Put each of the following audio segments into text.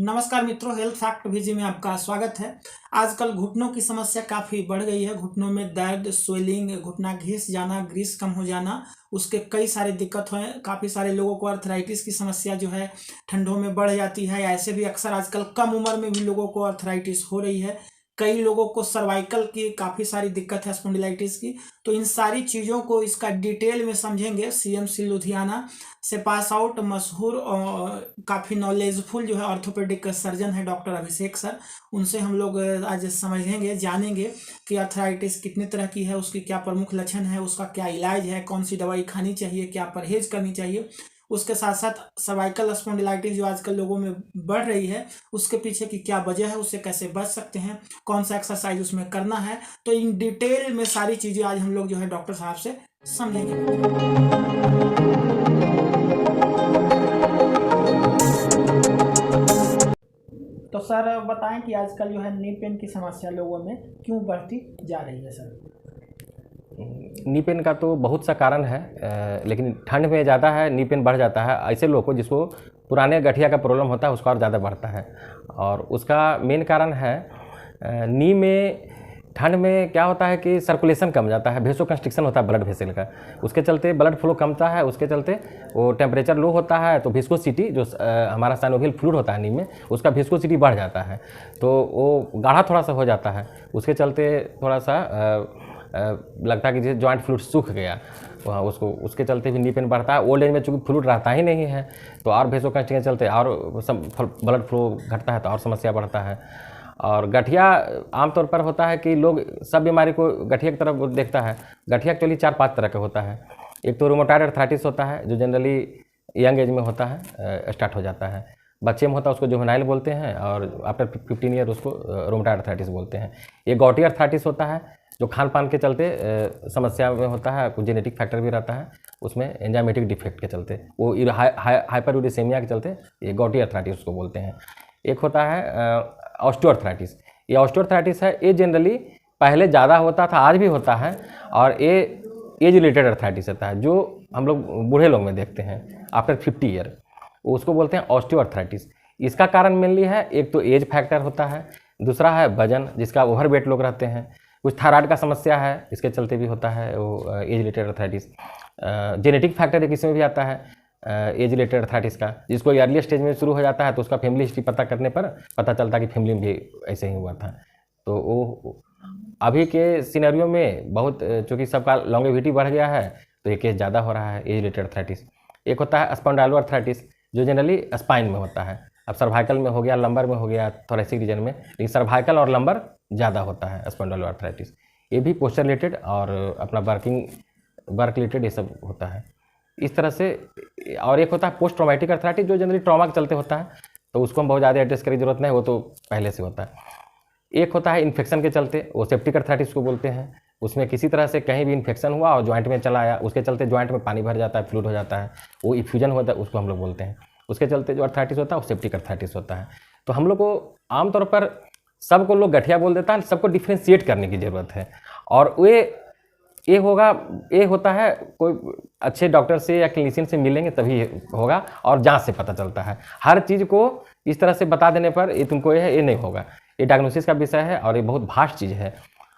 नमस्कार मित्रों, health fact V G में आपका स्वागत है। आजकल घुटनों की समस्या काफ़ी बढ़ गई है। घुटनों में दर्द, स्वेलिंग, घुटना घिस जाना, ग्रीस कम हो जाना, उसके कई सारे दिक्कत हैं। काफ़ी सारे लोगों को अर्थराइटिस की समस्या जो है ठंडों में बढ़ जाती है। ऐसे भी अक्सर आजकल कम उम्र में भी लोगों को अर्थराइटिस हो रही है। कई लोगों को सर्वाइकल की काफ़ी सारी दिक्कत है, स्पॉन्डिलाइटिस की। तो इन सारी चीज़ों को इसका डिटेल में समझेंगे। सीएमसी लुधियाना से पास आउट मशहूर और काफ़ी नॉलेजफुल जो है ऑर्थोपेडिक सर्जन है डॉक्टर अभिषेक सर। उनसे हम लोग आज समझेंगे, जानेंगे कि अर्थराइटिस कितने तरह की है, उसकी क्या प्रमुख लक्षण है, उसका क्या इलाज है, कौन सी दवाई खानी चाहिए, क्या परहेज करनी चाहिए। उसके साथ साथ सर्वाइकल स्पॉन्डिलाइटिस जो आजकल लोगों में बढ़ रही है, उसके पीछे की क्या वजह है, उससे कैसे बच सकते हैं, कौन सा एक्सरसाइज उसमें करना है। तो इन डिटेल में सारी चीज़ें आज हम लोग जो है डॉक्टर साहब से समझेंगे। तो सर बताएं कि आजकल जो है नी पेन की समस्या लोगों में क्यों बढ़ती जा रही है सर? नी पेन का तो बहुत सा कारण है, लेकिन ठंड में ज़्यादा है, नी पेन बढ़ जाता है। ऐसे लोगों को जिसको पुराने गठिया का प्रॉब्लम होता है उसका और ज़्यादा बढ़ता है। और उसका मेन कारण है नी में ठंड में क्या होता है कि सर्कुलेशन कम जाता है, वेसो कंस्ट्रिक्शन होता है ब्लड वेसल का। उसके चलते ब्लड फ्लो कमता है, उसके चलते वो टेम्परेचर लो होता है तो विस्कोसिटी जो हमारा साइनोवियल फ्लूइड होता है नी में, उसका विस्कोसिटी बढ़ जाता है, तो वो गाढ़ा थोड़ा सा हो जाता है। उसके चलते थोड़ा सा लगता है कि जैसे जॉइंट फ्लूइड सूख गया, वहाँ उसके चलते भी नी पेन बढ़ता है। ओल्ड एज में चूँकि फ्लूइड रहता ही नहीं है तो और वेसो कंस्ट्रिक्शन के चलते और ब्लड फ्लो घटता है तो और समस्या बढ़ता है। और गठिया आमतौर पर होता है कि लोग सब बीमारी को गठिया की तरफ देखता है। गठिया एक्चुअली 4-5 तरह का होता है। एक तो रोमेटॉइड अर्थराइटिस होता है जो जनरली यंग एज में होता है, स्टार्ट हो जाता है। बच्चे में होता है उसको जुवेनाइल बोलते हैं, और आफ्टर 15 ईयर उसको रोमेटॉइड अर्थराइटिस बोलते हैं। ये गॉटी अर्थराइटिस होता है जो खान पान के चलते समस्या में होता है, कुछ जेनेटिक फैक्टर भी रहता है उसमें, एंजाइमेटिक डिफेक्ट के चलते, वो हाइपरयूरिसेमिया के चलते ये गॉटी अर्थराइटिस उसको बोलते हैं। एक होता है ऑस्टियोआर्थराइटिस। ये ऑस्टियोआर्थराइटिस है, ये जनरली पहले ज़्यादा होता था, आज भी होता है, और ये एज रिलेटेड अर्थराइटिस होता है जो हम लोग बूढ़े लोग में देखते हैं आफ्टर 50 ईयर, उसको बोलते हैं ऑस्टियोआर्थराइटिस। इसका कारण मेनली है, एक तो एज फैक्टर होता है, दूसरा है वजन, जिसका ओवरवेट लोग रहते हैं, कुछ थायराइड का समस्या है इसके चलते भी होता है वो age related arthritis. Genetic factor एक इसमें भी आता है एज रिलेटेड अर्थराइटिस का, जिसको अर्ली स्टेज में शुरू हो जाता है तो उसका फैमिली हिस्ट्री पता करने पर पता चलता है कि फैमिली में भी ऐसे ही हुआ था। तो वो अभी के सिनेरियो में बहुत, चूँकि सबका लॉन्गेविटी बढ़ गया है तो ये केस ज़्यादा हो रहा है एज रिलेटेड अर्थराइटिस। एक होता है स्पॉन्डाइलोआर्थराइटिस जो जनरली स्पाइन में होता है। अब सर्वाइकल में हो गया, लंबर में हो गया, थोरेसिक रीजन में, लेकिन सर्वाइकल और लंबर ज़्यादा होता है स्पॉन्डाइलोआर्थराइटिस। ये भी पोस्चर रिलेटेड और अपना वर्क रिलेटेड ये सब होता है इस तरह से। और एक होता है पोस्ट ट्रॉमेटिक अर्थराइटिस जो जनरली ट्रॉमा के चलते होता है, तो उसको हम बहुत ज़्यादा एड्रेस करने की जरूरत नहीं, वो तो पहले से होता है। एक होता है इन्फेक्शन के चलते, वो सेप्टिक अर्थराइटिस को बोलते हैं। उसमें किसी तरह से कहीं भी इन्फेक्शन हुआ और जॉइंट में चला आया, उसके चलते जॉइंट में पानी भर जाता है, फ्लूइड हो जाता है, वो इफ्यूजन होता है, उसको हम लोग बोलते हैं। उसके चलते जो अर्थराइटिस होता है वो सेप्टिक अर्थराइटिस होता है। तो हम लोग को आमतौर पर सबको लोग गठिया बोल देता है, सबको डिफ्रेंशिएट करने की ज़रूरत है। और ये होता है कोई अच्छे डॉक्टर से या क्लिनिशियन से मिलेंगे तभी होगा, और जांच से पता चलता है। हर चीज़ को इस तरह से बता देने पर ये तुमको ये है, ये नहीं होगा। ये डायग्नोसिस का विषय है और ये बहुत भास्ट चीज़ है।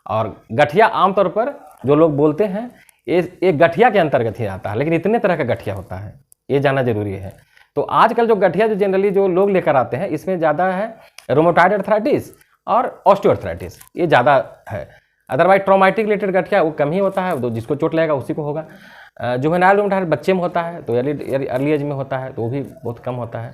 और गठिया आमतौर पर जो लोग बोलते हैं ये गठिया के अंतर्गत ही आता है, लेकिन इतने तरह का गठिया होता है ये जानना जरूरी है। तो आजकल जो गठिया जो जनरली जो लोग लेकर आते हैं इसमें ज़्यादा है रोमेटॉइड अर्थराइटिस और ऑस्टियोआर्थराइटिस, ये ज़्यादा है। अदरवाइज ट्रॉमेटिक रिलेटेड गठिया वो कम ही होता है, तो जिसको चोट लगेगा उसी को होगा। जुवेनाइल रोमेटॉइड बच्चे में होता है, तो अर्ली एज में होता है, तो वो भी बहुत कम होता है।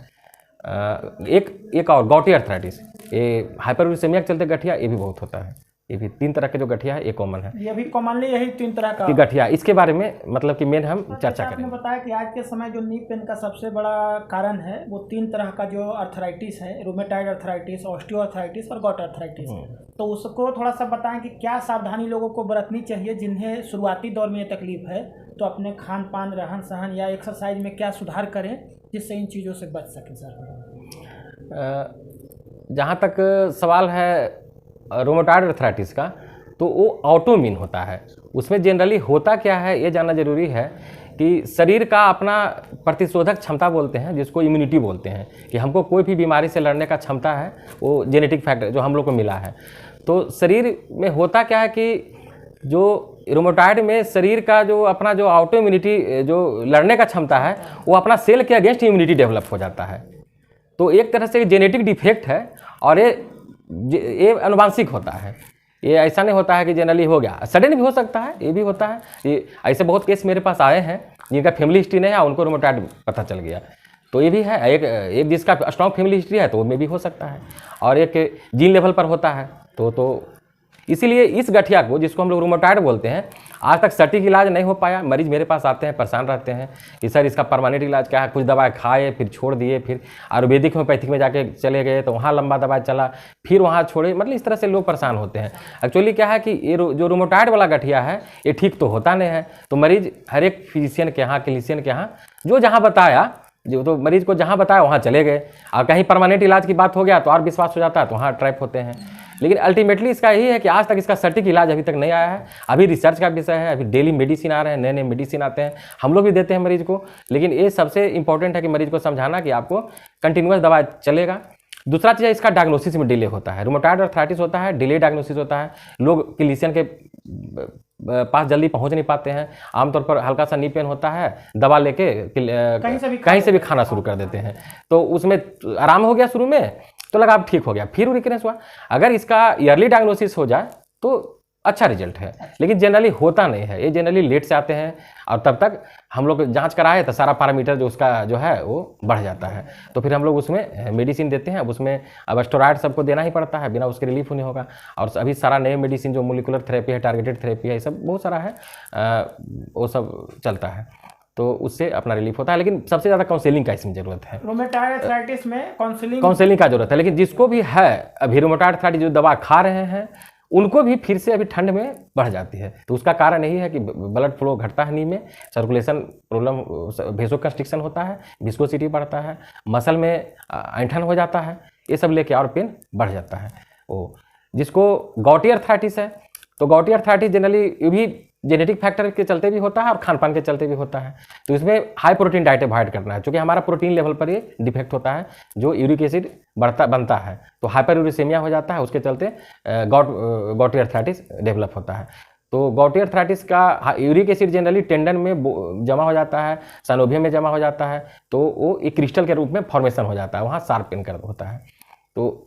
एक और गॉटी अर्थराइटिस, ये हाइपरयूरिसेमिया के चलते गठिया, ये भी बहुत होता है। ये भी 3 तरह के जो गठिया है ये कॉमन है। ये भी कॉमनली यही 3 तरह का गठिया, इसके बारे में मतलब कि मेन हम चर्चा करेंगे। आपने बताया कि आज के समय जो नी पेन का सबसे बड़ा कारण है वो 3 तरह का जो अर्थराइटिस है, रोमेटॉइड अर्थराइटिस, ऑस्टियोआर्थराइटिस और गॉट अर्थराइटिस। तो उसको थोड़ा सा बताएं कि क्या सावधानी लोगों को बरतनी चाहिए जिन्हें शुरुआती दौर में ये तकलीफ है, तो अपने खान पान, रहन सहन या एक्सरसाइज में क्या सुधार करें जिससे इन चीज़ों से बच सकें सर? जहाँ तक सवाल है रोमेटॉइड अर्थराइटिस का, तो वो ऑटोइम्यून होता है। उसमें जनरली होता क्या है ये जानना जरूरी है कि शरीर का अपना प्रतिशोधक क्षमता बोलते हैं, जिसको इम्यूनिटी बोलते हैं, कि हमको कोई भी बीमारी से लड़ने का क्षमता है, वो जेनेटिक फैक्टर जो हम लोग को मिला है। तो शरीर में होता क्या है कि जो रूमेटॉइड में शरीर का जो अपना जो ऑटो इम्यूनिटी जो लड़ने का क्षमता है, वो अपना सेल के अगेंस्ट इम्यूनिटी डेवलप हो जाता है। तो एक तरह से जेनेटिक डिफेक्ट है और ये अनुवांशिक होता है। ये ऐसा नहीं होता है कि जनरली हो गया, सडन भी हो सकता है, ये भी होता है। ये ऐसे बहुत केस मेरे पास आए हैं जिनका फैमिली हिस्ट्री नहीं है, उनको रूमेटॉइड पता चल गया। तो ये भी है, एक जिसका स्ट्रॉन्ग फैमिली हिस्ट्री है तो उसमें भी हो सकता है, और एक जीन लेवल पर होता है। तो इसीलिए इस गठिया को, जिसको हम लोग रूमेटॉइड बोलते हैं, आज तक सटीक इलाज नहीं हो पाया। मरीज मेरे पास आते हैं, परेशान रहते हैं कि सर इसका परमानेंट इलाज क्या है। कुछ दवाएं खाए, फिर छोड़ दिए, फिर आयुर्वेदिक होम्योपैथिक में जाके चले गए तो वहाँ लंबा दवाई चला, फिर वहाँ छोड़े। मतलब इस तरह से लोग परेशान होते हैं। एक्चुअली क्या है कि ये जो रूमेटॉइड वाला गठिया है ये ठीक तो होता नहीं है। तो मरीज हर एक फिजिशियन के यहाँ, क्लिनिशियन के यहाँ जो जहाँ बताया, जो तो मरीज को जहाँ बताया वहाँ चले गए, और कहीं परमानेंट इलाज की बात हो गया तो और विश्वास हो जाता है, तो वहाँ ट्रैप होते हैं। लेकिन अल्टीमेटली इसका यही है कि आज तक इसका सटीक इलाज अभी तक नहीं आया है। अभी रिसर्च का विषय है, अभी डेली मेडिसिन आ रहे हैं, नए नए मेडिसिन आते हैं, हम लोग भी देते हैं मरीज को। लेकिन ये सबसे इंपॉर्टेंट है कि मरीज को समझाना कि आपको कंटिन्यूअस दवा चलेगा। दूसरा चीज़ है इसका डायग्नोसिस में डिले होता है। रूमेटॉइड आर्थराइटिस होता है, डिले डायग्नोसिस होता है। लोग क्लिनिशियन के पास जल्दी पहुंच नहीं पाते हैं। आमतौर पर हल्का सा नी पेन होता है, दवा लेके कहीं से भी खाना शुरू कर देते हैं, तो उसमें आराम हो गया शुरू में, तो लगा अब ठीक हो गया, फिर रिकरेंस हुआ। अगर इसका ईयरली डायग्नोसिस हो जाए तो अच्छा रिजल्ट है, लेकिन जनरली होता नहीं है। ये जनरली लेट से आते हैं, और तब तक हम लोग जांच कराए तो सारा पैरामीटर जो उसका जो है वो बढ़ जाता है। तो फिर हम लोग उसमें मेडिसिन देते हैं। अब उसमें अब स्टेरॉइड सबको देना ही पड़ता है, बिना उसके रिलीफ नहीं होगा। और अभी सारा नए मेडिसिन जो मोलिकुलर थेरेपी है, टारगेटेड थेरेपी है, ये सब बहुत सारा है, वो सब चलता है, तो उससे अपना रिलीफ होता है। लेकिन सबसे ज़्यादा काउंसलिंग का इसमें ज़रूरत है। रूमेटॉइड आर्थराइटिस में काउंसलिंग का ज़रूरत है। लेकिन जिसको भी है अभी रूमेटॉइड आर्थराइटिस, जो दवा खा रहे हैं, उनको भी फिर से अभी ठंड में बढ़ जाती है। तो उसका कारण यही है कि ब्लड फ्लो घटता है नी में, सर्कुलेशन प्रॉब्लम, वेसोकंस्ट्रिक्शन होता है, विस्कोसिटी बढ़ता है, मसल में ऐंठन हो जाता है, ये सब लेके और पेन बढ़ जाता है। वो जिसको गॉटी आर्थराइटिस है, तो गॉटी आर्थराइटिस जनरली ये भी जेनेटिक फैक्टर के चलते भी होता है और खान पान के चलते भी होता है। तो इसमें हाई प्रोटीन डाइट अवॉइड करना है, क्योंकि हमारा प्रोटीन लेवल पर ये डिफेक्ट होता है, जो यूरिक एसिड बनता है, तो हाइपर यूरिसेमिया हो जाता है, उसके चलते गॉटी आर्थराइटिस डेवलप होता है। तो गॉटी आर्थराइटिस का यूरिक एसिड जनरली टेंडन में जमा हो जाता है, साइनोवियम में जमा हो जाता है, तो वो एक क्रिस्टल के रूप में फॉर्मेशन हो जाता है, वहाँ शार्प पेन कर होता है। तो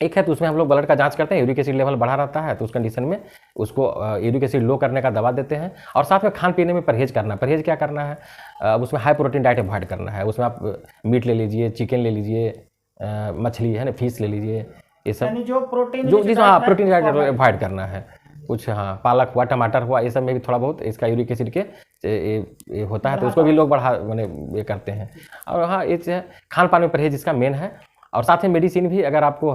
एक है, तो उसमें हम लोग ब्लड का जांच करते हैं, यूरिक एसिड लेवल बढ़ा रहता है, तो उस कंडीशन में उसको यूरिक एसिड लो करने का दवा देते हैं। और साथ में खान पीने में परहेज करना है। परहेज क्या करना है, अब उसमें हाई प्रोटीन डाइट अवॉइड करना है। उसमें आप मीट ले लीजिए, चिकन ले लीजिए, मछली है ना, फिश ले लीजिए, ये सब जो प्रोटीन प्रोटीन डाइट अवॉइड करना है। कुछ पालक हुआ, टमाटर हुआ, ये सब में भी थोड़ा बहुत इसका यूरिक एसिड के ये होता है, तो उसको भी लोग मैंने ये करते हैं। और हाँ, ये खान पान में परहेज इसका मेन है। और साथ में मेडिसिन भी, अगर आपको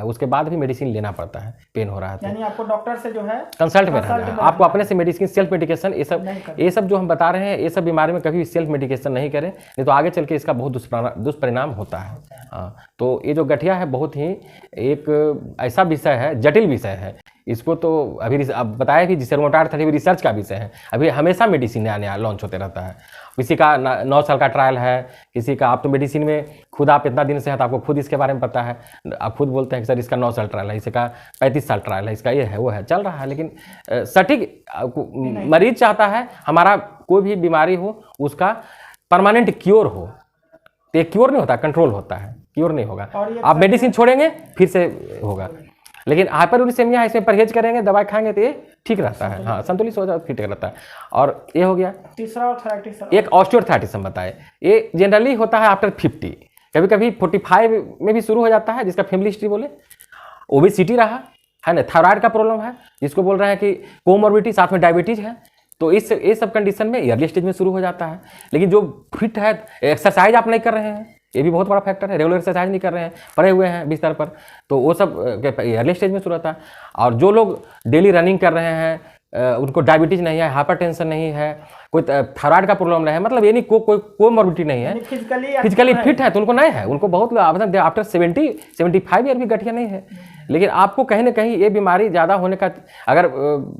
उसके बाद भी मेडिसिन लेना पड़ता है, पेन हो रहा है तो यानी आपको डॉक्टर से जो है कंसल्ट में रहना है। आपको अपने से मेडिसिन, सेल्फ मेडिकेशन, ये सब जो हम बता रहे हैं, ये सब बीमारी में कभी भी सेल्फ मेडिकेशन नहीं करें, नहीं तो आगे चल के इसका बहुत दुष्परिणाम होता है। हाँ, तो ये जो गठिया है बहुत ही एक ऐसा विषय है, जटिल विषय है। इसको तो अभी अब बताया भी, जिसे रूमेटॉइड आर्थराइटिस रिसर्च का विषय है। अभी हमेशा मेडिसिन नया नया लॉन्च होते रहता है। किसी का 9 साल का ट्रायल है, किसी का, आप तो मेडिसिन में खुद आप इतना दिन से है तो आपको खुद इसके बारे में पता है, आप खुद बोलते हैं कि सर इसका 9 साल ट्रायल है, इसका 35 साल ट्रायल है, इसका ये है वो है, चल रहा है। लेकिन सटीक मरीज चाहता है हमारा कोई भी बीमारी हो उसका परमानेंट क्योर हो। तो ये क्योर नहीं होता, कंट्रोल होता है, क्योर नहीं होगा। आप मेडिसिन छोड़ेंगे फिर से होगा। लेकिन हाइपर यूरिसेमिया है, इसमें परहेज करेंगे, दवाई खाएंगे तो ये ठीक रहता है। हाँ, संतुलित हो जाता, ठीक रहता है। और ये हो गया तीसरा आर्थराइटिस। एक ऑस्टियोआर्थराइटिस हम बताए, ये जनरली होता है आफ्टर 50, कभी कभी 45 में भी शुरू हो जाता है। जिसका फैमिली हिस्ट्री बोले, ओबेसिटी रहा है ना, थायराइड का प्रॉब्लम है, जिसको बोल रहे हैं कि कोमॉर्बिडिटी, साथ में डायबिटीज है, तो ये सब कंडीशन में ईयरली स्टेज में शुरू हो जाता है। लेकिन जो फिट है, एक्सरसाइज आप नहीं कर रहे हैं, ये भी बहुत बड़ा फैक्टर है। रेगुलर एक्सरसाइज नहीं कर रहे हैं, पड़े हुए हैं बिस्तर पर, तो वो सब अर्ली स्टेज में शुरू होता है। और जो लोग डेली रनिंग कर रहे हैं, उनको डायबिटीज नहीं है, हाइपरटेंशन नहीं है, कोई थायराइड का प्रॉब्लम नहीं है, मतलब ये नहीं कोई मॉर्बिडिटी नहीं है, फिजिकली फिट है, तो उनको नहीं है। उनको बहुत आफ्टर 75 ईयर भी गठिया नहीं है। लेकिन आपको कहीं ना कहीं ये बीमारी ज़्यादा होने का अगर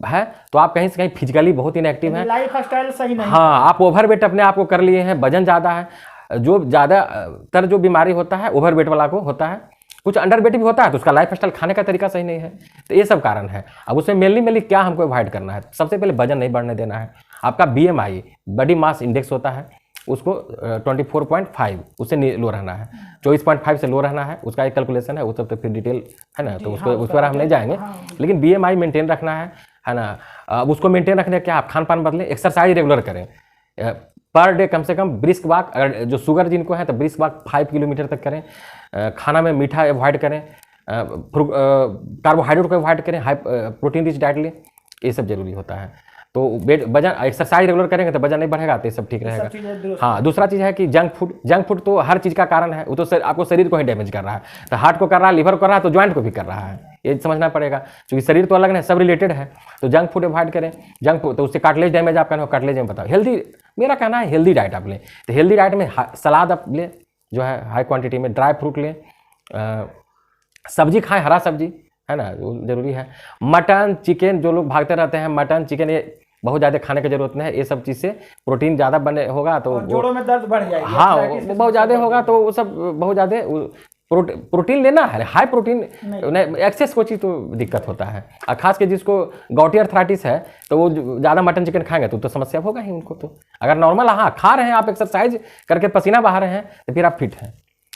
है तो आप कहीं से कहीं फिजिकली बहुत इनएक्टिव हैं, लाइफ स्टाइल सही नहीं। हाँ, आप ओवरवेट अपने आप को कर लिए हैं, वजन ज़्यादा है। जो ज़्यादातर जो बीमारी होता है ओवरवेट वाला को होता है, कुछ अंडरवेट भी होता है, तो उसका लाइफ स्टाइल खाने का तरीका सही नहीं है। तो ये सब कारण है। अब उसमें मेनली क्या हमको अवॉइड करना है, सबसे पहले वजन नहीं बढ़ने देना है। आपका BMI बॉडी मास इंडेक्स होता है, उसको 24.5 उससे लो रहना है, 24.5 से लो रहना है। उसका एक कैलकुलेशन है, वो सब तो फिर डिटेल है ना, तो उसको उस पर हम नहीं जाएंगे। लेकिन BMI मेंटेन रखना है ना। अब उसको मेंटेन रखने के आप खान पान बदलें, एक्सरसाइज रेगुलर करें, पर डे कम से कम ब्रिस्क वॉक, अगर जो शुगर जिनको है तो ब्रिस्क वॉक 5 किलोमीटर तक करें। खाना में मीठा अवॉइड करें, कार्बोहाइड्रेट को अवॉइड करें, हाई प्रोटीन रिच डाइट लें, ये सब जरूरी होता है। तो वजन एक्सरसाइज रेगुलर करेंगे तो वजन नहीं बढ़ेगा, तो ये सब ठीक रहेगा। हाँ, दूसरा चीज़ है कि जंक फूड तो हर चीज़ का कारण है, वो तो आपको शरीर को ही डैमेज कर रहा है, तो हार्ट को कर रहा है, लिवर को कर रहा है, तो ज्वाइंट को भी कर रहा है। ये समझना पड़ेगा, क्योंकि शरीर तो अलग नहीं, सब रिलेटेड है। तो जंक फूड अवॉइड करें। जंक फूड तो उससे कार्टिलेज डैमेज आप कहना, कार्टिलेज में बताओ। हेल्दी, मेरा कहना है हेल्दी डाइट आप लें। तो हेल्दी डाइट में सलाद आप लें जो है हाई क्वांटिटी में, ड्राई फ्रूट लें, सब्जी खाएं, हरा सब्जी है ना, वो जरूरी है। मटन चिकन जो लोग भागते रहते हैं, मटन चिकन ये बहुत ज़्यादा खाने की जरूरत नहीं है। ये सब चीज़ से प्रोटीन ज़्यादा बने होगा तो जोड़ों में दर्द बढ़ जाएगी। हाँ, वो बहुत ज़्यादा होगा तो वो सब बहुत ज़्यादा प्रोटीन लेना है, हाई प्रोटीन एक्सेस को चीज़ तो दिक्कत होता है। और खास के जिसको गॉटी अर्थराइटिस है तो वो ज़्यादा मटन चिकन खाएंगे तो समस्या होगा ही उनको। तो अगर नॉर्मल हाँ खा रहे हैं, आप एक्सरसाइज करके पसीना बहा रहे हैं तो फिर आप फिट हैं।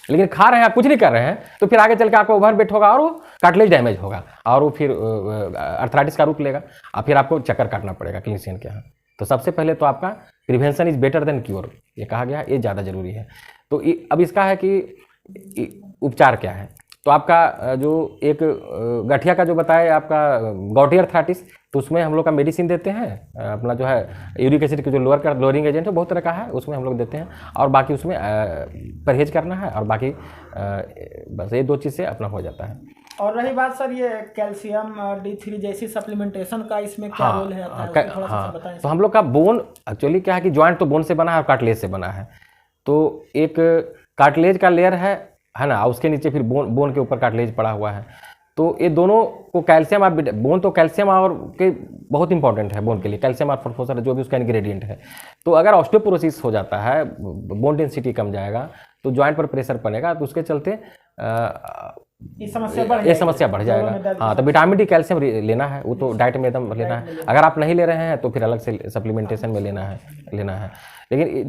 लेकिन खा रहे हैं आप कुछ नहीं कर रहे हैं तो फिर आगे चल के आपको ओवरवेट होगा और वो कार्टिलेज डैमेज होगा और वो फिर अर्थराइटिस का रूप लेगा और फिर आपको चक्कर काटना पड़ेगा क्लिनिशियन के यहाँ। तो सबसे पहले तो आपका prevention is better than cure, ये कहा गया, ये ज़्यादा जरूरी है। तो अब इसका है कि उपचार क्या है। तो आपका जो एक गठिया का जो बताया आपका गॉटी अर्थराइटिस, तो उसमें हम लोग का मेडिसिन देते हैं, अपना जो है यूरिक एसिड के जो लोअरिंग एजेंट है बहुत तरह का है, उसमें हम लोग देते हैं। और बाकी उसमें परहेज करना है और बाकी बस ये 2 चीज़ से अपना हो जाता है। और रही बात सर ये कैल्शियम D3 जैसी सप्लीमेंटेशन का, इसमें क्या रोल है? थोड़ा सा बताएं। तो हम लोग का बोन एक्चुअली क्या है कि जॉइंट तो बोन से बना है और कार्टिलेज से बना है। तो एक कार्टिलेज का लेयर है ना, उसके नीचे फिर बोन के ऊपर कार्टिलेज पड़ा हुआ है। तो ये दोनों को कैल्शियम, आप बोन तो कैल्शियम और के बहुत इंपॉर्टेंट है बोन के लिए, कैल्शियम और फॉस्फोरस जो भी उसका इंग्रेडिएंट है। तो अगर ऑस्टियोपोरोसिस हो जाता है, बोन डेंसिटी कम जाएगा तो जॉइंट पर प्रेशर पड़ेगा, तो उसके चलते ये समस्या बढ़ जाएगा। हाँ, तो विटामिन डी कैल्शियम लेना है, वो तो डाइट में एकदम लेना है। अगर आप नहीं ले रहे हैं तो फिर अलग से सप्लीमेंटेशन में लेना है। लेकिन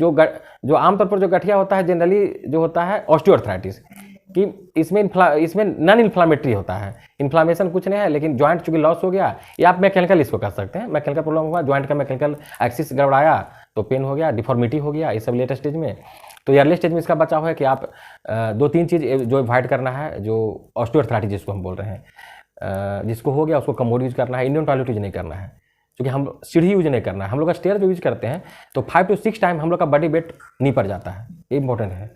जो आमतौर पर जो गठिया होता है जनरली जो होता है ऑस्टियोआर्थराइटिस कि इसमें नॉन इन्फ्लामेटरी होता है, इन्फ्लामेशन कुछ नहीं है, लेकिन जॉइंट चूंकि लॉस हो गया, या आप मैकेनिकल इसको कर सकते हैं, मैकेनिकल प्रॉब्लम हुआ, जॉइंट का मैकेनिकल एक्सिस गड़बड़ाया तो पेन हो गया, डिफॉर्मिटी हो गया, ये सब लेटेस्ट स्टेज में। तो अर्ली स्टेज में इसका बचाव है कि आप 2-3 चीज़ जो अवॉइड करना है, जो ऑस्टियोआर्थराइटिस जिसको हम बोल रहे हैं, जिसको हो गया उसको कमोड यूज करना है, इंडियन टॉयलेट यूज नहीं करना है, क्योंकि हम सीढ़ी यूज नहीं करना है। हम लोग का स्टेयर जो यूज करते हैं तो 5 से 6 टाइम हम लोग का बॉडी वेट नी पर जाता है, ये इंपॉर्टेंट है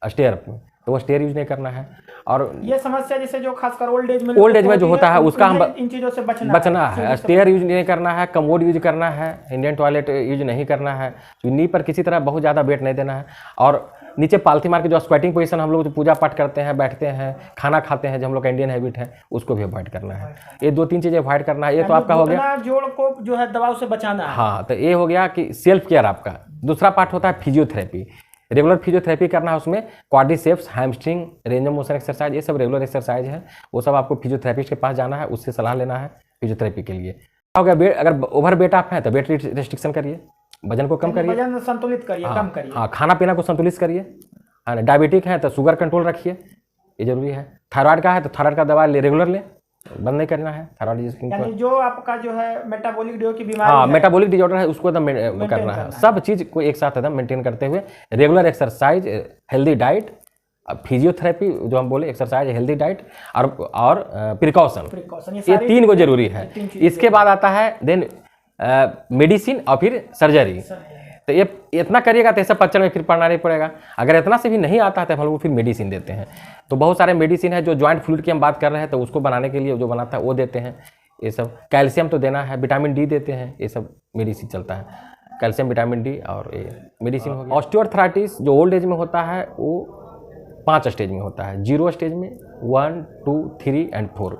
स्टेयर में, तो वो स्टेयर यूज नहीं करना है। और ये समस्या जैसे जो खासकर ओल्ड एज में जो होता है उसका हम इन चीज़ों से बचना है। स्टेयर यूज नहीं करना है, कमोड यूज करना है, इंडियन टॉयलेट यूज नहीं करना है, नी पर किसी तरह बहुत ज़्यादा वेट नहीं देना है। और नीचे पालथी मार के जो स्क्वेटिंग पोजीशन हम लोग जो पूजा पाठ करते हैं, बैठते हैं, खाना खाते हैं, जो हम लोग का इंडियन हैबिट है, उसको भी अवॉइड करना है। ये 2-3 चीज़ें अवॉइड करना है। ये तो आपका हो गया जोड़ को जो है दबाव से बचाना है। हाँ, तो ये हो गया कि सेल्फ केयर आपका। दूसरा पार्ट होता है फिजियोथेरेपी, रेगुलर फिजियोथेरेपी करना है। उसमें quadriceps, hamstring, range of motion exercise, ये सब रेगुलर एक्सरसाइज है, वो सब आपको फिजियोथेरेपिस्ट के पास जाना है, उससे सलाह लेना है फिजियोथेरेपी के लिए। हो गया वेट, अगर ओवर वेट आप हैं तो वेट रिस्ट्रिक्शन करिए, वजन को कम करिए, वजन संतुलित करिए, कम करिए। हाँ, खाना पीना को संतुलित करिए, है ना। डायबिटिक है तो शुगर कंट्रोल रखिए, ये जरूरी है। थायराइड का है तो थायराइड का दवा रेगुलर ले, बंद नहीं करना है। थायराइड यानी जो आपका जो है मेटाबॉलिक डिसऑर्डर की बीमारी, हाँ, मेटाबॉलिक डिसऑर्डर है, उसको एकदम करना है। सब चीज़ को एक साथ एकदम मेंटेन करते हुए, regular exercise, healthy diet, physiotherapy जो हम बोले, एक्सरसाइज, हेल्दी डाइट और प्रिकॉशन, ये 3 को जरूरी है। इसके बाद आता है देन मेडिसिन और फिर सर्जरी। तो ये इतना करिएगा तो ऐसा पच्चर में फिर पढ़ना नहीं पड़ेगा। अगर इतना से भी नहीं आता है तो हम लोग फिर मेडिसिन देते हैं। तो बहुत सारे मेडिसिन है, जो जॉइंट फ्लूइड की हम बात कर रहे हैं तो उसको बनाने के लिए जो बनाता है वो देते हैं। ये सब कैल्शियम तो देना है, विटामिन डी देते हैं, ये सब मेडिसिन चलता है, कैल्शियम, विटामिन डी और ये मेडिसिन हो गया। ऑस्टियोआर्थराइटिस जो ओल्ड एज में होता है वो 5 स्टेज में होता है। 0 स्टेज में 1, 2, 3 एंड 4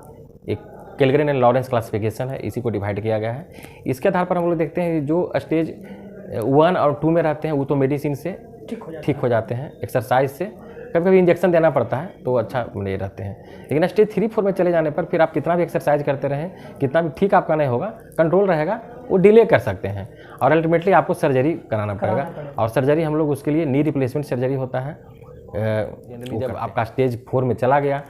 एक कैलगरिन एंड लॉरेंस क्लासिफिकेशन है, इसी को डिवाइड किया गया है। इसके आधार पर हम लोग देखते हैं जो स्टेज 1 और 2 में रहते हैं वो तो मेडिसिन से ठीक हो जाते हैं, एक्सरसाइज से, कभी कभी इंजेक्शन देना पड़ता है तो अच्छा नहीं रहते हैं। लेकिन स्टेज 3, 4 में चले जाने पर फिर आप कितना भी एक्सरसाइज करते रहें, कितना भी ठीक आपका नहीं होगा, कंट्रोल रहेगा, वो डिले कर सकते हैं और अल्टीमेटली आपको सर्जरी कराना पड़ेगा। और सर्जरी हम लोग उसके लिए नी रिप्लेसमेंट सर्जरी होता है। जनरली जब आपका स्टेज 4 में चला गया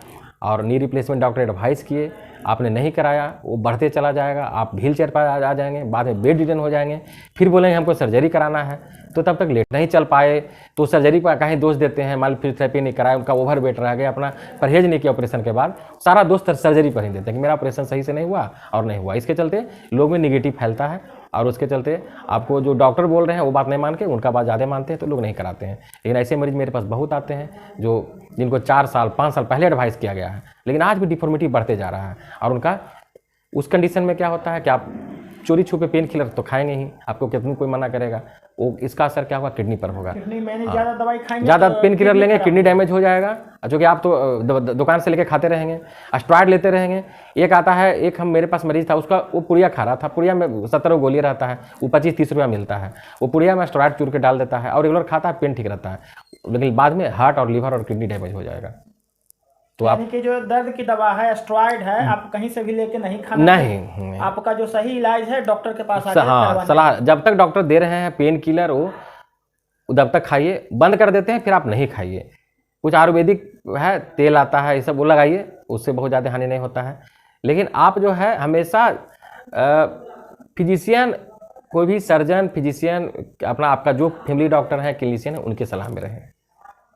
और नी रिप्लेसमेंट डॉक्टर एडवाइस किए, आपने नहीं कराया, वो बढ़ते चला जाएगा, आप व्हील चेयर पर आ जाएंगे, बाद में बेड रिटर्न हो जाएंगे, फिर बोलेंगे हमको सर्जरी कराना है, तो तब तक लेट नहीं चल पाए तो सर्जरी पर कहीं दोष देते हैं, मान लो फिजियोथेरेपी नहीं कराया, उनका ओवर वेट रह गया, अपना परहेज नहीं किया ऑपरेशन के बाद, सारा दोष सर्जरी पर ही देते हैं कि मेरा ऑपरेशन सही से नहीं हुआ और नहीं हुआ। इसके चलते लोग में निगेटिव फैलता है और उसके चलते आपको जो डॉक्टर बोल रहे हैं वो बात नहीं मान के उनका बात ज़्यादा मानते हैं तो लोग नहीं कराते हैं। लेकिन ऐसे मरीज मेरे पास बहुत आते हैं जो जिनको 4 साल 5 साल पहले एडवाइस किया गया है, लेकिन आज भी डिफॉर्मिटी बढ़ते जा रहा है। और उनका उस कंडीशन में क्या होता है कि आप चोरी छुपे पेन किलर तो खाएंगे ही, आपको कितना कोई मना करेगा, वो इसका असर क्या होगा, किडनी पर होगा। ज़्यादा दवाई खाएंगे, ज़्यादा पेन किलर लेंगे, किडनी डैमेज हो जाएगा, जो कि आप तो दुकान से लेके खाते रहेंगे, स्टेरॉइड लेते रहेंगे। एक आता है, एक हम मेरे पास मरीज था, उसका वो पुड़िया खा रहा था, पुड़िया में 17 गोली रहता है, वो 25-30 रुपया मिलता है, वो पुड़िया में स्टेरॉइड चूर के डाल देता है और रेगुलर खाता है, पेन ठीक रहता है, लेकिन बाद में हार्ट और लीवर और किडनी डैमेज हो जाएगा। तो यानी कि जो दर्द की दवा है, स्टेरॉइड है, आप कहीं से भी लेके नहीं खाना, नहीं, आपका जो सही इलाज है डॉक्टर के पास आके हाँ, सलाह जब तक डॉक्टर दे रहे हैं पेन किलर वो तब तक खाइए, बंद कर देते हैं फिर आप नहीं खाइए। कुछ आयुर्वेदिक है, तेल आता है, ये सब वो लगाइए, उससे बहुत ज़्यादा हानि नहीं होता है। लेकिन आप जो है हमेशा फिजिशियन, कोई भी सर्जन, फिजिशियन, अपना आपका जो फैमिली डॉक्टर है, क्लिनिशियन है, उनकी सलाह में रहें।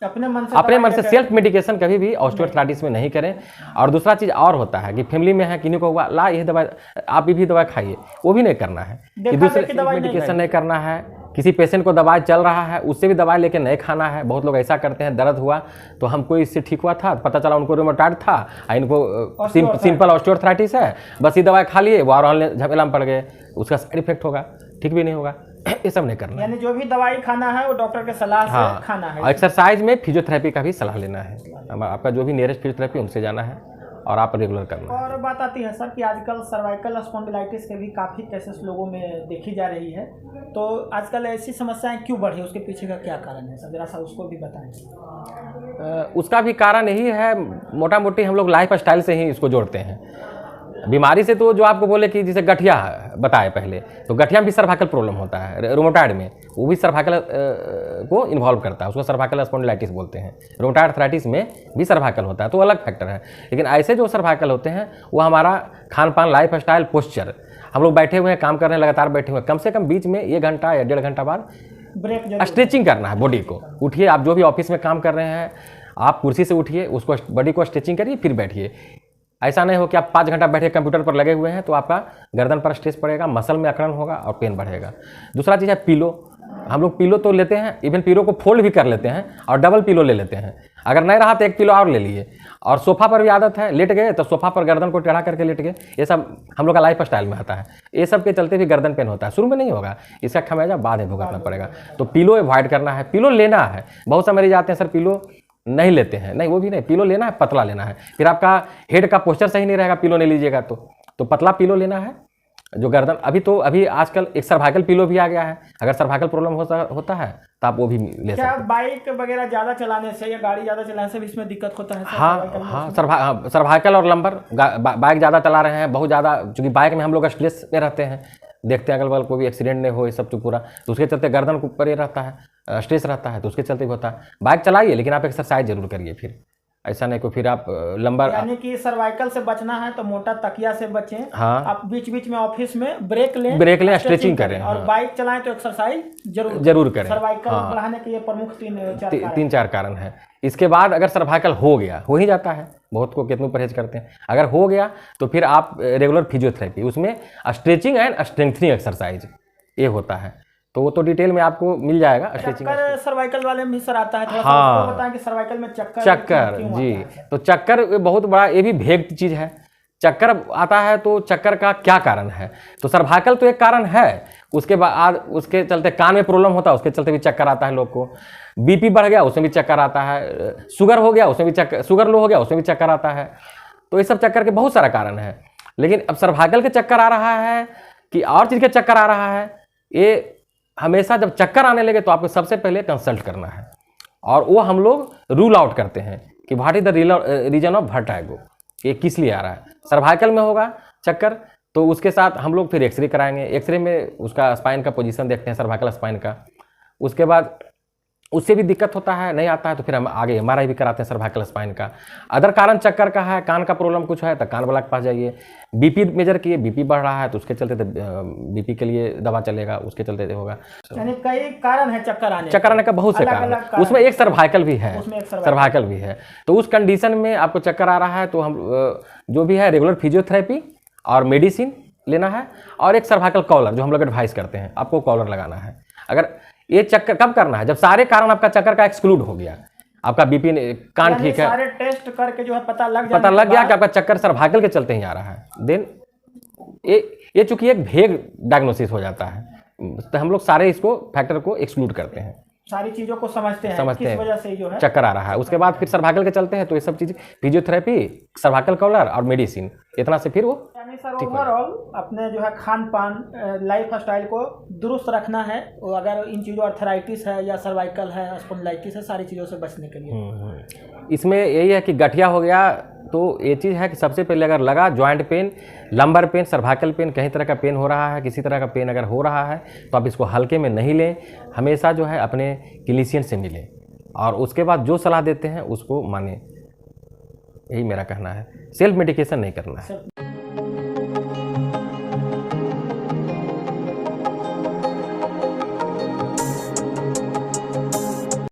अपने मन से सेल्फ मेडिकेशन कभी भी ऑस्टियोआर्थराइटिस में नहीं करें। और दूसरा चीज़ और होता है कि फैमिली में है, किन्हीं को हुआ, ला ये दवाई, आप भी दवाई खाइए, वो भी नहीं करना है कि दूसरे मेडिकेशन नहीं करना है। किसी पेशेंट को दवाई चल रहा है, उससे भी दवाई लेके नहीं खाना है। बहुत लोग ऐसा करते हैं, दर्द हुआ तो हमको इससे ठीक हुआ था, पता चला उनको रूमेटॉइड था, इनको सिंपल ऑस्टियोआर्थराइटिस है, बस ये दवाई खा लिए, वो और झमेला में पड़ गए, उसका साइड इफेक्ट होगा, ठीक भी नहीं होगा। ये सब नहीं करना, यानी जो भी दवाई खाना है वो डॉक्टर के सलाह से खाना है। एक्सरसाइज में फिजियोथेरेपी का भी सलाह लेना है, आपका जो भी नियरेस्ट फिजियोथेरेपी उनसे जाना है और आप रेगुलर करना। और बात आती है सर कि आजकल सर्वाइकल स्पॉन्डिलाइटिस के भी काफ़ी केसेस लोगों में देखी जा रही है, तो आजकल ऐसी समस्याएं क्यों बढ़ी, उसके पीछे का क्या कारण है सर, जरा सा उसको भी बताएं। उसका भी कारण यही है, मोटा मोटी हम लोग लाइफ स्टाइल से ही इसको जोड़ते हैं। बीमारी से तो जो आपको बोले कि जैसे गठिया बताए पहले, तो गठिया में भी सर्वाइकल प्रॉब्लम होता है, रूमेटॉइड में वो भी सर्वाइकल को इन्वॉल्व करता है, उसको सर्वाइकल स्पॉन्डिलाइटिस बोलते हैं। रूमेटॉइड आर्थराइटिस में भी सर्वाइकल होता है, तो अलग फैक्टर है। लेकिन ऐसे जो सर्वाइकल होते हैं वो हमारा खान पान, लाइफ स्टाइल, पोस्चर, हम लोग बैठे हुए हैं, काम कर रहे हैं, लगातार बैठे हुए हैं, कम से कम बीच में 1 घंटा या 1.5 घंटा बाद ब्रेक, स्ट्रेचिंग करना है बॉडी को। उठिए, आप जो भी ऑफिस में काम कर रहे हैं, आप कुर्सी से उठिए, उसको बॉडी को स्ट्रेचिंग करिए, फिर बैठिए। ऐसा नहीं हो कि आप 5 घंटा बैठे कंप्यूटर पर लगे हुए हैं, तो आपका गर्दन पर स्ट्रेस पड़ेगा, मसल में अकड़न होगा और पेन बढ़ेगा। दूसरा चीज़ है पिलो। हम लोग पिलो तो लेते हैं, इवन पिलो को फोल्ड भी कर लेते हैं और डबल पिलो ले लेते हैं। अगर नहीं रहा तो 1 पिलो और ले लिए। और सोफ़ा पर भी आदत है, लेट गए तो सोफ़ा पर गर्दन को टेढ़ा करके लेट गए। ये सब हम लोग का लाइफ स्टाइल में आता है। ये सब के चलते भी गर्दन पेन होता है। शुरू में नहीं होगा, इसका खमियाजा बाद में भुगतना पड़ेगा। तो पिलो अवॉइड करना है, पिलो लेना है। बहुत से मरीज आते हैं, सर पिलो नहीं लेते हैं, नहीं वो भी नहीं, पिलो लेना है, पतला लेना है। फिर आपका हेड का पोस्चर सही नहीं रहेगा, पिलो नहीं लीजिएगा तो पतला पिलो लेना है जो गर्दन। अभी आजकल एक सर्वाइकल पिलो भी आ गया है, अगर सर्वाइकल प्रॉब्लम होता है तो आप वो भी ले सकते हैं। बाइक वगैरह ज़्यादा चलाने से या गाड़ी ज़्यादा चलाने से भी इसमें दिक्कत होता है? हाँ, सर्वाइकल और लंबर। बाइक ज़्यादा चला रहे हैं, बहुत ज़्यादा, क्योंकि बाइक में हम लोग स्ट्रेस में रहते हैं, देखते हैं अगल बगल कोई भी एक्सीडेंट नहीं हो, ये सब तो पूरा, तो उसके चलते गर्दन के ऊपर ये रहता है, स्ट्रेस रहता है, तो उसके चलते भी होता है। बाइक चलाइए लेकिन आप एक्सरसाइज जरूर करिए, फिर ऐसा नहीं को फिर आप लंबा, यानी कि सर्वाइकल से बचना है तो मोटा तकिया से बचें। हाँ, आप बीच बीच में ऑफिस में ब्रेक लें, स्ट्रेचिंग करें और हाँ। बाइक चलाएं तो एक्सरसाइज जरूर करें। सर्वाइकल बढ़ाने के ये प्रमुख 3-4 कारण है। इसके बाद अगर सर्वाइकल हो गया, हो ही जाता है, बहुत को कितने परहेज करते हैं, अगर हो गया तो फिर आप रेगुलर फिजियोथेरेपी, उसमें स्ट्रेचिंग एंड स्ट्रेंथनिंग एक्सरसाइज ये होता है, तो वो तो डिटेल में आपको मिल जाएगा। स्ट्रेचिंग सर्वाइकल वाले में भी सर आता है, थोड़ा हाँ, सा बताएं कि सर्वाइकल में चक्कर जी, तो चक्कर बहुत बड़ा, ये भी भेग चीज़ है। चक्कर आता है तो चक्कर का क्या कारण है, तो सर्वाइकल तो एक कारण है, उसके बाद उसके चलते कान में प्रॉब्लम होता है, उसके चलते भी चक्कर आता है लोग को। बीपी बढ़ गया उसमें भी चक्कर आता है, शुगर हो गया उसमें भी चक्कर, शुगर लो हो गया उसमें भी चक्कर आता है। तो ये सब चक्कर के बहुत सारा कारण है। लेकिन अब सर्वाइकल के चक्कर आ रहा है कि और चीज़ के चक्कर आ रहा है, ये हमेशा जब चक्कर आने लगे तो आपको सबसे पहले कंसल्ट करना है, और वो हम लोग रूल आउट करते हैं कि what is the reason of vertigo, ये किस लिए आ रहा है। सर्वाइकल में होगा चक्कर तो उसके साथ हम लोग फिर एक्सरे कराएंगे, एक्सरे में उसका स्पाइन का पोजीशन देखते हैं, सर्वाइकल स्पाइन का। उसके बाद उससे भी दिक्कत होता है, नहीं आता है तो फिर हम आगे MRI भी कराते हैं सर्वाइकल स्पाइन का। अदर कारण चक्कर का है, कान का प्रॉब्लम कुछ है तो कान वाला के पास जाइए। बीपी मेजर किए, बीपी बढ़ रहा है तो उसके चलते बीपी के लिए दवा चलेगा, उसके चलते होगा। यानी कई कारण है चक्कर आने का बहुत से कारण है, उसमें एक सर्वाइकल भी है, सर्वाइकल भी है। तो उस कंडीशन में आपको चक्कर आ रहा है तो हम जो भी है रेगुलर फिजियोथेरेपी और मेडिसिन लेना है, और एक सर्वाइकल कॉलर जो हम लोग एडवाइस करते हैं, आपको कॉलर लगाना है। अगर ये चक्कर कब करना है, जब सारे कारण आपका चक्कर का एक्सक्लूड हो गया, आपका बीपी कान ठीक है, सारे टेस्ट करके जो है पता लग गया कि आपका चक्कर सर्वाइकल के चलते ही आ रहा है, देन ये चूंकि एक भेग डायग्नोसिस हो जाता है, तो हम लोग सारे इसको फैक्टर को एक्सक्लूड करते हैं, सारी चीजों को समझते हैं किस वजह से जो है चक्कर आ रहा है। उसके बाद फिर सर्वाइकल के चलते हैं तो ये सब चीज़ फिजियोथेरेपी, सर्वाइकल कॉलर और मेडिसिन, इतना से फिर वो यानी सर ओवरऑल अपने जो है खान पान लाइफ स्टाइल को दुरुस्त रखना है, और अगर इन चीज़ों अर्थराइटिस है या सर्वाइकल है, स्पॉन्डिलाइटिस है, सारी चीज़ों से बचने के लिए। इसमें यही है कि गठिया हो गया तो ये चीज़ है कि सबसे पहले अगर लगा joint pain, lumbar pain, cervical pain, कहीं तरह का पेन हो रहा है, किसी तरह का पेन अगर हो रहा है तो आप इसको हल्के में नहीं लें, हमेशा जो है अपने क्लिनिशियन से मिलें, और उसके बाद जो सलाह देते हैं उसको मानें। यही मेरा कहना है, सेल्फ मेडिकेशन नहीं करना है।